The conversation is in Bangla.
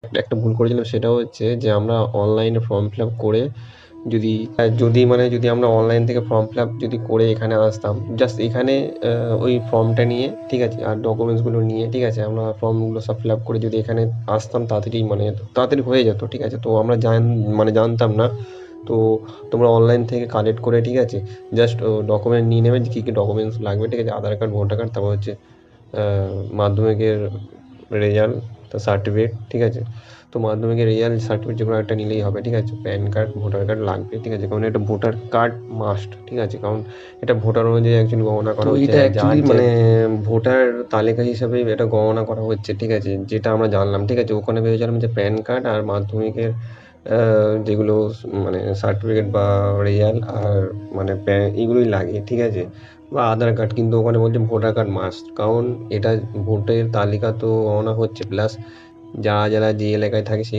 একটা ভুল করেছিলাম, সেটা হচ্ছে যে আমরা অনলাইনে ফর্ম ফিল আপ করে যদি আমরা অনলাইন থেকে ফর্ম ফিল আপ যদি করে এখানে আসতাম, জাস্ট এখানে ওই ফর্মটা নিয়ে, ঠিক আছে, আর ডকুমেন্টসগুলো নিয়ে, ঠিক আছে, আমরা ফর্মগুলো সব ফিল আপ করে যদি এখানে আসতাম তাড়াতাড়ি হয়ে যেত, ঠিক আছে। তো আমরা জানতাম না। তো তোমরা অনলাইন থেকে কালেক্ট করে, ঠিক আছে, জাস্ট ডকুমেন্ট নিয়ে নেবে, যে কী কী ডকুমেন্টস লাগবে, ঠিক আছে, আধার কার্ড, ভোটার কার্ড, তারপর হচ্ছে মাধ্যমিকের রেজাল্ট, তার সার্টিফিকেট, ঠিক আছে। তো মাধ্যমিকের রেজাল্ট সার্টিফিকেট যেকোনো একটা নিলেই হবে, ঠিক আছে। প্যান কার্ড, ভোটার কার্ড লাগবে, ঠিক আছে, কারণ এটা ভোটার কার্ড মাস্ট, ঠিক আছে, কারণ এটা ভোটার অনুযায়ী অ্যাকচুয়ালি গণনা করা হচ্ছে। এটা অ্যাকচুয়ালি ভোটার তালিকা হিসাবে এটা গণনা করা হচ্ছে, ঠিক আছে, যেটা আমরা জানলাম, ঠিক আছে। ওখানে ভেবেছিলাম যে প্যান কার্ড আর মাধ্যমিকের যেগুলো সার্টিফিকেট বা রেজাল্ট আর এগুলোই লাগে, ঠিক আছে, বা আধার কার্ড, কিন্তু ওখানে বলছে ভোটার কার্ড মাস্ট, কারণ এটা ভোটের তালিকা তো গণনা হচ্ছে, প্লাস যারা যে এলাকায় থাকে সেই